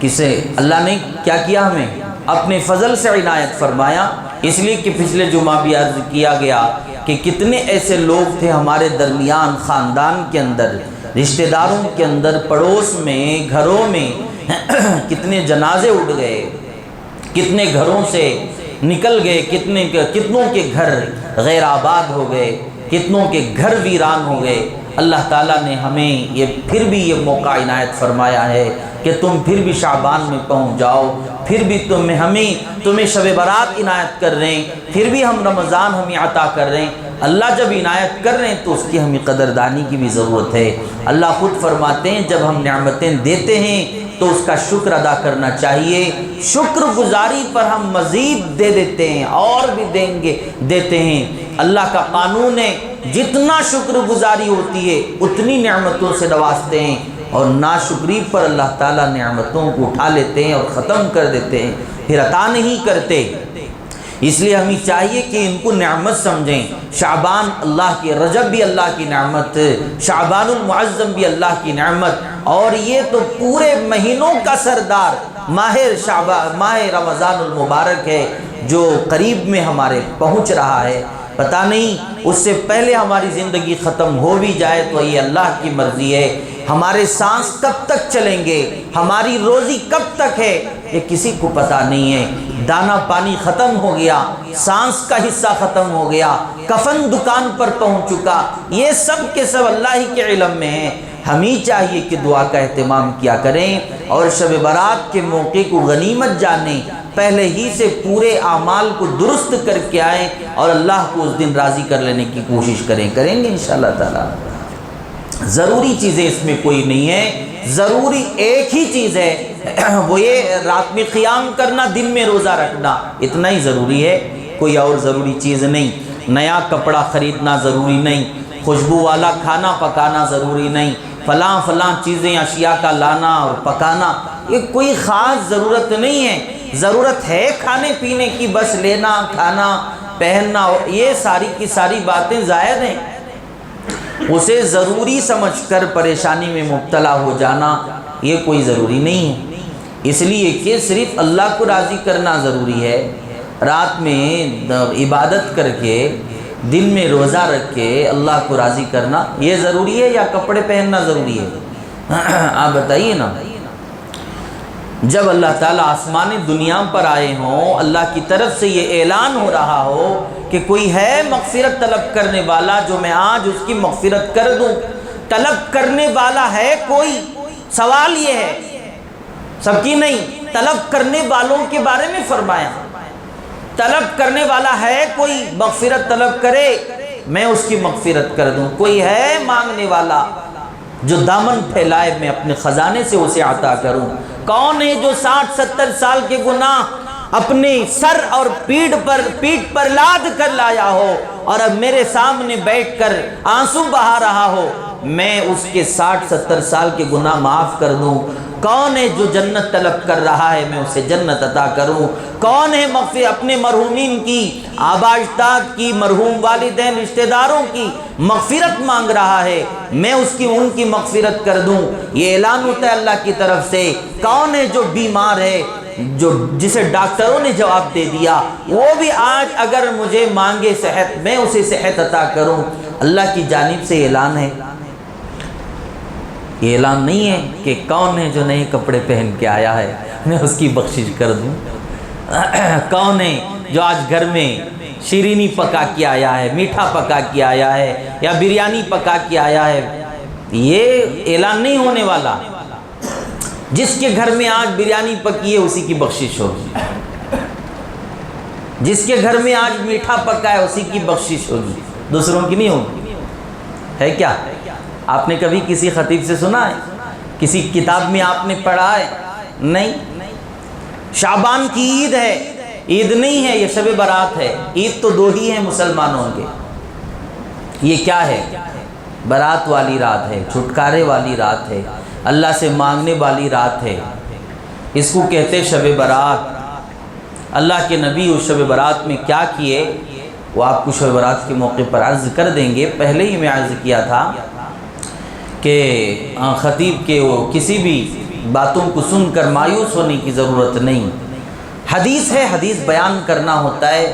کسے اللہ نے کیا کیا؟ ہمیں اپنے فضل سے عنایت فرمایا، اس لیے کہ پچھلے جمعہ بھی عرض کیا گیا کہ کتنے ایسے لوگ تھے ہمارے درمیان، خاندان کے اندر، رشتہ داروں کے اندر، پڑوس میں، گھروں میں کتنے جنازے اٹھ گئے، کتنے گھروں سے نکل گئے، کتنوں کے گھر غیر آباد ہو گئے، کتنوں کے گھر ویران ہو گئے۔ اللہ تعالیٰ نے ہمیں پھر بھی یہ موقع عنایت فرمایا ہے کہ تم پھر بھی شعبان میں پہنچ جاؤ، پھر بھی تمہیں شب برات عنایت کر رہے ہیں، پھر بھی ہم رمضان ہمیں عطا کر رہے ہیں۔ اللہ جب عنایت کر رہے ہیں تو اس کی ہمیں قدردانی کی بھی ضرورت ہے۔ اللہ خود فرماتے ہیں جب ہم نعمتیں دیتے ہیں تو اس کا شکر ادا کرنا چاہیے، شکر گزاری پر ہم مزید دے دیتے ہیں اور بھی دیتے ہیں۔ اللہ کا قانون ہے جتنا شکر گزاری ہوتی ہے اتنی نعمتوں سے نوازتے ہیں، اور ناشکری پر اللہ تعالیٰ نعمتوں کو اٹھا لیتے ہیں اور ختم کر دیتے ہیں، پھر عطا نہیں کرتے۔ اس لیے ہمیں چاہیے کہ ان کو نعمت سمجھیں۔ شعبان اللہ کی، رجب بھی اللہ کی نعمت، شعبان المعظم بھی اللہ کی نعمت، اور یہ تو پورے مہینوں کا سردار ماہ رمضان المبارک ہے جو قریب میں ہمارے پہنچ رہا ہے۔ پتہ نہیں اس سے پہلے ہماری زندگی ختم ہو بھی جائے تو یہ اللہ کی مرضی ہے۔ ہمارے سانس کب تک چلیں گے، ہماری روزی کب تک ہے، یہ کسی کو پتہ نہیں ہے۔ دانہ پانی ختم ہو گیا، سانس کا حصہ ختم ہو گیا، کفن دکان پر پہنچ چکا، یہ سب کے سب اللہ ہی کے علم میں ہیں۔ ہمیں چاہیے کہ دعا کا اہتمام کیا کریں اور شب برات کے موقع کو غنیمت جانیں، پہلے ہی سے پورے اعمال کو درست کر کے آئیں اور اللہ کو اس دن راضی کر لینے کی کوشش کریں گے انشاءاللہ تعالی۔ ضروری چیزیں اس میں کوئی نہیں ہے، ضروری ایک ہی چیز ہے، وہ یہ رات میں قیام کرنا، دن میں روزہ رکھنا، اتنا ہی ضروری ہے، کوئی اور ضروری چیز نہیں۔ نیا کپڑا خریدنا ضروری نہیں، خوشبو والا کھانا پکانا ضروری نہیں، فلاں چیزیں اشیاء کا لانا اور پکانا، یہ کوئی خاص ضرورت نہیں ہے۔ ضرورت ہے کھانے پینے کی، بس لینا، کھانا، پہننا، یہ ساری کی ساری باتیں زائد ہیں۔ اسے ضروری سمجھ کر پریشانی میں مبتلا ہو جانا یہ کوئی ضروری نہیں ہے، اس لیے کہ صرف اللہ کو راضی کرنا ضروری ہے۔ رات میں عبادت کر کے، دن میں روزہ رکھ کے اللہ کو راضی کرنا یہ ضروری ہے یا کپڑے پہننا ضروری ہے؟ آپ بتائیے نا۔ جب اللہ تعالیٰ آسمان دنیا پر آئے ہوں، اللہ کی طرف سے یہ اعلان ہو رہا ہو کہ کوئی ہے مغفرت طلب کرنے والا جو میں آج اس کی مغفرت کر دوں، طلب کرنے والا ہے کوئی؟ سوال یہ ہے، سب کی نہیں، طلب کرنے والوں کے بارے میں فرمایا، طلب کرنے والا ہے کوئی مغفرت طلب کرے میں اس کی مغفرت کر دوں؟ کوئی ہے مانگنے والا جو دامن پھیلائے میں اپنے خزانے سے اسے عطا کروں؟ کون ہے جو 60-70 سال کے گناہ اپنے سر اور پیٹھ پر لاد کر لایا ہو اور اب میرے سامنے بیٹھ کر آنسو بہا رہا ہو، میں اس کے 60-70 سال کے گناہ معاف کر دوں؟ کون ہے جو جنت طلب کر رہا ہے میں اسے جنت عطا کروں؟ کون ہے اپنے مرحومین کی، آبا اجداد کی، مرحوم والدین رشتہ داروں کی مغفرت مانگ رہا ہے میں ان کی مغفرت کر دوں؟ یہ اعلان ہوتا ہے اللہ کی طرف سے۔ کون ہے جو بیمار ہے، جسے ڈاکٹروں نے جواب دے دیا وہ بھی آج اگر مجھے مانگے صحت میں اسے صحت عطا کروں؟ اللہ کی جانب سے اعلان ہے۔ یہ اعلان نہیں ہے کہ کون ہے جو نئے کپڑے پہن کے آیا ہے میں اس کی بخشش کر دوں؟ کون ہے جو آج گھر میں شیرینی پکا کے آیا ہے، میٹھا پکا کے آیا ہے یا بریانی پکا کے آیا ہے؟ یہ اعلان نہیں ہونے والا۔ جس کے گھر میں آج بریانی پکی ہے اسی کی بخشش ہوگی، جس کے گھر میں آج میٹھا پکا ہے اسی کی بخشش ہوگی، دوسروں کی نہیں ہوگی۔ ہے کیا؟ آپ نے کبھی کسی خطیب سے سنا ہے؟ کسی کتاب میں آپ نے پڑھا ہے؟ نہیں۔ شعبان کی عید ہے، عید نہیں ہے، یہ شب برات ہے۔ عید تو دو ہی ہیں مسلمانوں کے، یہ کیا ہے؟ برات والی رات ہے، چھٹکارے والی رات ہے، اللہ سے مانگنے والی رات ہے، اس کو کہتے شب برات۔ اللہ کے نبی اس شب برات میں کیا کیے وہ آپ کو شب برات کے موقع پر عرض کر دیں گے۔ پہلے ہی میں عرض کیا تھا کہ خطیب کے وہ کسی بھی باتوں کو سن کر مایوس ہونے کی ضرورت نہیں۔ حدیث ہے، حدیث بیان کرنا ہوتا ہے،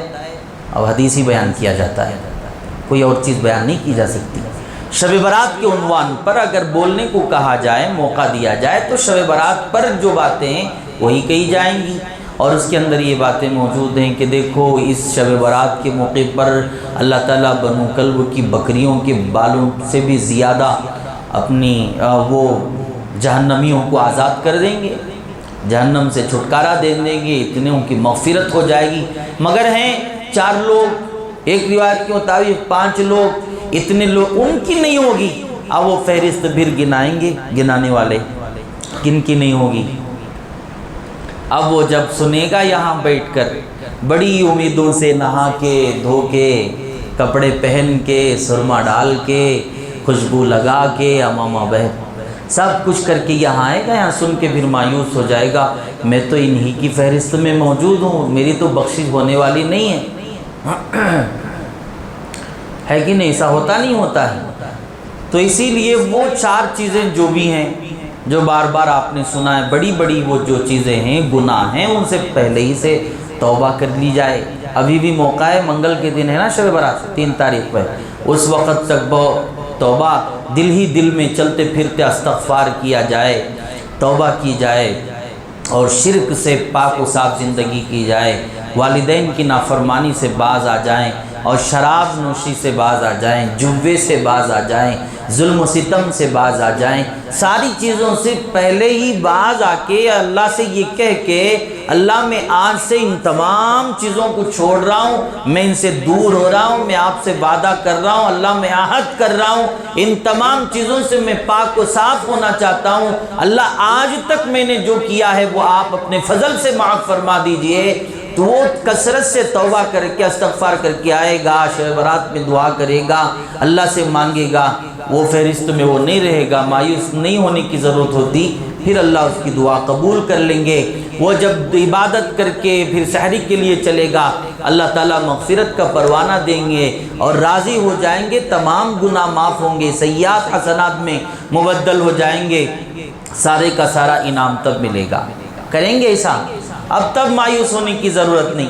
اب حدیث ہی بیان کیا جاتا ہے، کوئی اور چیز بیان نہیں کی جا سکتی۔ شب برات کے عنوان پر اگر بولنے کو کہا جائے، موقع دیا جائے، تو شب برات پر جو باتیں ہیں وہی کہی جائیں گی، اور اس کے اندر یہ باتیں موجود ہیں کہ دیکھو اس شب برات کے موقع پر اللہ تعالیٰ بنو کلب کی بکریوں کے بالوں سے بھی زیادہ اپنی وہ جہنمیوں کو آزاد کر دیں گے، جہنم سے چھٹکارا دے دیں گے، اتنے ان کی مغفرت ہو جائے گی۔ مگر ہیں 4 لوگ، ایک روایت کے مطابق 5 لوگ، اتنے لوگ ان کی نہیں ہوگی۔ اب وہ فہرست پھر گنائیں گے گنانے والے، کن کی نہیں ہوگی؟ اب وہ جب سنے گا یہاں بیٹھ کر، بڑی امیدوں سے نہا کے دھو کے کپڑے پہن کے سرما ڈال کے خوشبو لگا کے امامہ بہ سب کچھ کر کے یہاں آئے گا، یہاں سن کے پھر مایوس ہو جائے گا، میں تو انہی کی فہرست میں موجود ہوں، میری تو بخشش ہونے والی نہیں ہے۔ ہے کہ نہیں؟ ایسا ہوتا نہیں ہوتا ہے؟ تو اسی لیے وہ 4 چیزیں جو بھی ہیں، جو بار بار آپ نے سنا ہے، بڑی بڑی وہ جو چیزیں ہیں، گناہ ہیں، ان سے پہلے ہی سے توبہ کر لی جائے۔ ابھی بھی موقع ہے، منگل کے دن ہے نا شب برات 3 تاریخ پہ، اس وقت تک توبہ دل ہی دل میں چلتے پھرتے استغفار کیا جائے، توبہ کی جائے، اور شرک سے پاک و صاف زندگی کی جائے، والدین کی نافرمانی سے باز آ جائیں، اور شراب نوشی سے باز آ جائیں، جوے سے باز آ جائیں، ظلم و ستم سے باز آ جائیں، ساری چیزوں سے پہلے ہی باز آ کے اللہ سے یہ کہہ کے اللہ میں آج سے ان تمام چیزوں کو چھوڑ رہا ہوں، میں ان سے دور ہو رہا ہوں، میں آپ سے وعدہ کر رہا ہوں، اللہ میں عہد کر رہا ہوں، ان تمام چیزوں سے میں پاک و صاف ہونا چاہتا ہوں، اللہ آج تک میں نے جو کیا ہے وہ آپ اپنے فضل سے معاف فرما دیجئے۔ تو وہ کثرت سے توبہ کر کے استغفار کر کے آئے گا، شب برات میں دعا کرے گا، اللہ سے مانگے گا، وہ فہرست میں وہ نہیں رہے گا، مایوس نہیں ہونے کی ضرورت ہوتی، پھر اللہ اس کی دعا قبول کر لیں گے۔ وہ جب عبادت کر کے پھر سحری کے لیے چلے گا، اللہ تعالیٰ مغفرت کا پروانہ دیں گے اور راضی ہو جائیں گے، تمام گناہ معاف ہوں گے، سیئات حسنات میں مبدل ہو جائیں گے، سارے کا سارا انعام تب ملے گا۔ کریں گے ایسا؟ اب تب مایوس ہونے کی ضرورت نہیں۔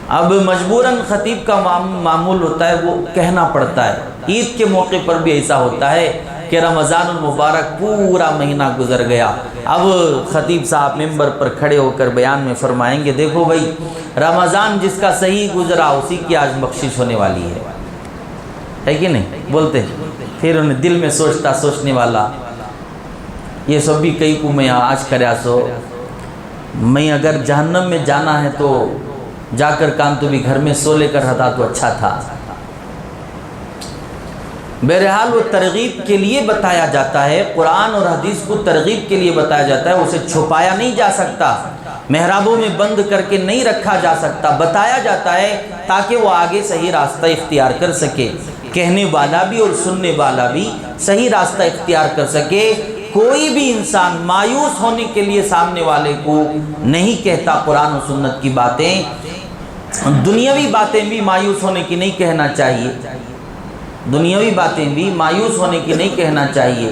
اب مجبوراً خطیب کا معمول ہوتا ہے، وہ کہنا پڑتا ہے۔ عید کے موقع پر بھی ایسا ہوتا ہے کہ رمضان المبارک پورا مہینہ گزر گیا، اب خطیب صاحب ممبر پر کھڑے ہو کر بیان میں فرمائیں گے دیکھو بھائی، رمضان جس کا صحیح گزرا اسی کی آج بخشش ہونے والی ہے کہ نہیں؟ بولتے پھر انہیں دل میں سوچنے والا یہ سب بھی کئی کو میں آج کریا سو، میں اگر جہنم میں جانا ہے تو جا کر کان تو بھی گھر میں سو لے کر رہتا تو اچھا تھا۔ بہرحال وہ ترغیب کے لیے بتایا جاتا ہے، قرآن اور حدیث کو ترغیب کے لیے بتایا جاتا ہے، اسے چھپایا نہیں جا سکتا، محرابوں میں بند کر کے نہیں رکھا جا سکتا، بتایا جاتا ہے تاکہ وہ آگے صحیح راستہ اختیار کر سکے، کہنے والا بھی اور سننے والا بھی صحیح راستہ اختیار کر سکے۔ کوئی بھی انسان مایوس ہونے کے لیے سامنے والے کو نہیں کہتا قرآن و سنت کی باتیں، دنیاوی باتیں بھی مایوس ہونے کی نہیں کہنا چاہیے، دنیاوی باتیں بھی مایوس ہونے کی نہیں کہنا چاہیے۔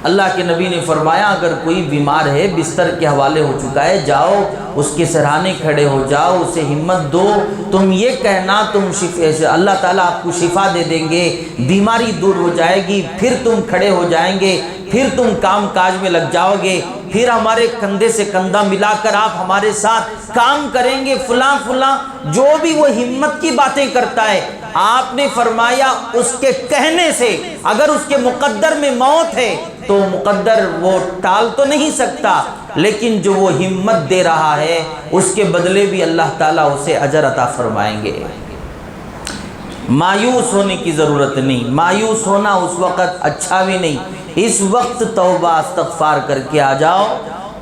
اللہ کے نبی نے فرمایا اگر کوئی بیمار ہے، بستر کے حوالے ہو چکا ہے، جاؤ اس کے سرہانے کھڑے ہو جاؤ، اسے ہمت دو، تم یہ کہنا اللہ تعالیٰ آپ کو شفا دے دیں گے، بیماری دور ہو جائے گی، پھر تم کھڑے ہو جائیں گے، پھر تم کام کاج میں لگ جاؤ گے، پھر ہمارے کندھے سے کندھا ملا کر آپ ہمارے ساتھ کام کریں گے، فلاں فلاں جو بھی وہ ہمت کی باتیں کرتا ہے، آپ نے فرمایا اس کے کہنے سے اگر اس کے مقدر میں موت ہے تو مقدر وہ ٹال تو نہیں سکتا، لیکن جو وہ ہمت دے رہا ہے اس کے بدلے بھی اللہ تعالیٰ اسے اجر عطا فرمائیں گے۔ مایوس ہونے کی ضرورت نہیں، مایوس ہونا اس وقت اچھا بھی نہیں، اس وقت توبہ استغفار کر کے آ جاؤ،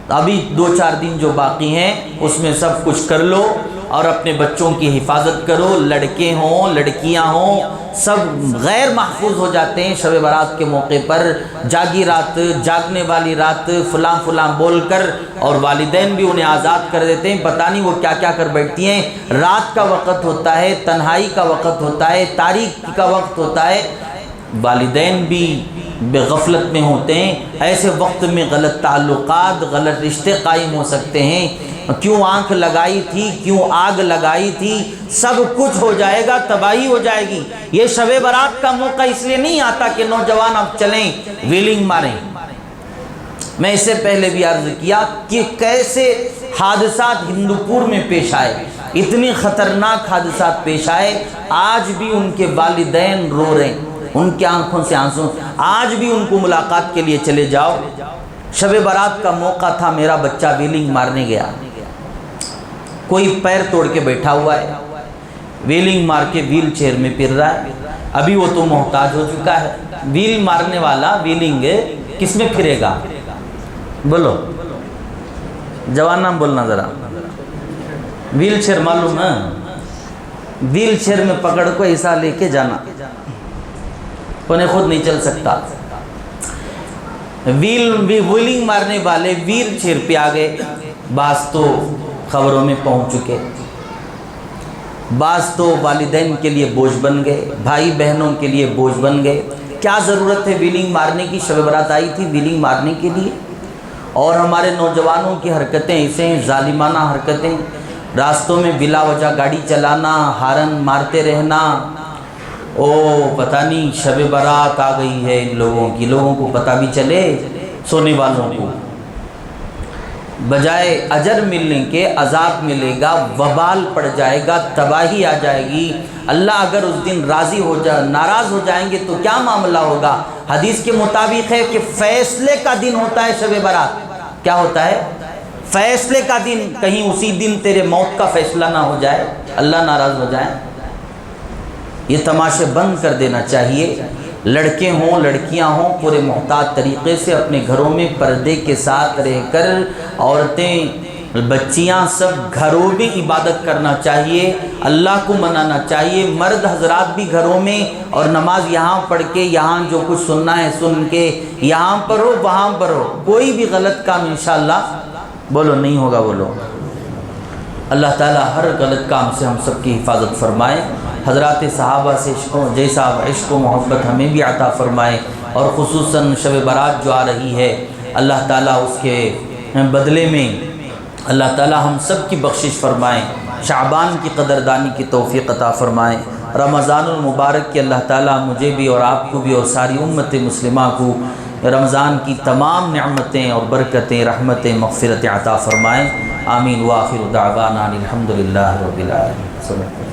ابھی 2-4 دن جو باقی ہیں اس میں سب کچھ کر لو اور اپنے بچوں کی حفاظت کرو، لڑکے ہوں لڑکیاں ہوں سب غیر محفوظ ہو جاتے ہیں شب برات کے موقع پر، جاگی رات، جاگنے والی رات، فلاں فلاں بول کر، اور والدین بھی انہیں آزاد کر دیتے ہیں، پتہ نہیں وہ کیا کیا کر بیٹھتی ہیں۔ رات کا وقت ہوتا ہے، تنہائی کا وقت ہوتا ہے، تاریکی کا وقت ہوتا ہے، والدین بھی بے غفلت میں ہوتے ہیں، ایسے وقت میں غلط تعلقات، غلط رشتے قائم ہو سکتے ہیں۔ کیوں آنکھ لگائی تھی، کیوں آگ لگائی تھی، سب کچھ ہو جائے گا، تباہی ہو جائے گی۔ یہ شب برات کا موقع اس لیے نہیں آتا کہ نوجوان اب چلیں ویلنگ ماریں۔ میں اس سے پہلے بھی عرض کیا کہ کیسے حادثات ہندوپور میں پیش آئے، اتنی خطرناک حادثات پیش آئے، آج بھی ان کے والدین رو رہے ہیں، ان کی آنکھوں سے آنسو، آج بھی ان کو ملاقات کے لیے چلے جاؤ۔ شب برات کا موقع تھا، میرا بچہ ویلنگ مارنے گیا، کوئی پیر توڑ کے بیٹھا ہوا ہے، ویلنگ مار کے ویل چیئر میں پھر رہا ہے، ابھی وہ تو محتاج ہو چکا ہے۔ ویل مارنے والا ویلنگ کس میں پھرے گا؟ بولو جوان نام بولنا ذرا۔ ویل چیئر معلوم ہے؟ ویل چیئر میں پکڑ کو ایسا لے کے جانا، انہیں خود نہیں چل سکتا۔ ویلنگ مارنے والے ویل چیئر پہ آ گئے، بعض تو خبروں میں پہنچ چکے، بعض تو والدین کے لیے بوجھ بن گئے، بھائی بہنوں کے لیے بوجھ بن گئے۔ کیا ضرورت ہے ویلنگ مارنے کی؟ شب برات آئی تھی ویلنگ مارنے کے لیے، اور ہمارے نوجوانوں کی حرکتیں ایسے ہیں، ظالمانہ حرکتیں، راستوں میں بلا وجہ گاڑی چلانا، ہارن مارتے رہنا۔ او پتہ نہیں شب برات آ گئی ہے ان لوگوں کی، لوگوں کو پتہ بھی چلے، سونے والوں کو بجائے اجر ملنے کے عذاب ملے گا، وبال پڑ جائے گا، تباہی آ جائے گی۔ اللہ اگر اس دن راضی ہو ناراض ہو جائیں گے تو کیا معاملہ ہوگا؟ حدیث کے مطابق ہے کہ فیصلے کا دن ہوتا ہے شب برات۔ کیا ہوتا ہے؟ فیصلے کا دن، کہیں اسی دن تیرے موت کا فیصلہ نہ ہو جائے، اللہ ناراض ہو جائے۔ یہ تماشے بند کر دینا چاہیے، لڑکے ہوں لڑکیاں ہوں پورے محتاط طریقے سے اپنے گھروں میں پردے کے ساتھ رہ کر، عورتیں بچیاں سب گھروں میں عبادت کرنا چاہیے، اللہ کو منانا چاہیے، مرد حضرات بھی گھروں میں، اور نماز یہاں پڑھ کے، یہاں جو کچھ سننا ہے سن کے، یہاں پڑھو وہاں پڑھو، کوئی بھی غلط کام انشاءاللہ بولو نہیں ہوگا۔ بولو اللہ تعالیٰ ہر غلط کام سے ہم سب کی حفاظت فرمائے، حضرات صحابہ سے جیسا عشق و محبت ہمیں بھی عطا فرمائے، اور خصوصاً شب برات جو آ رہی ہے اللہ تعالیٰ اس کے بدلے میں اللہ تعالیٰ ہم سب کی بخشش فرمائے، شعبان کی قدردانی کی توفیق عطا فرمائے، رمضان المبارک کی اللہ تعالیٰ مجھے بھی اور آپ کو بھی اور ساری امت مسلمہ کو رمضان کی تمام نعمتیں اور برکتیں، رحمتیں، مغفرتیں عطا فرمائے۔ آمین۔ وآخر دعوانا الحمدللہ رب العالمین۔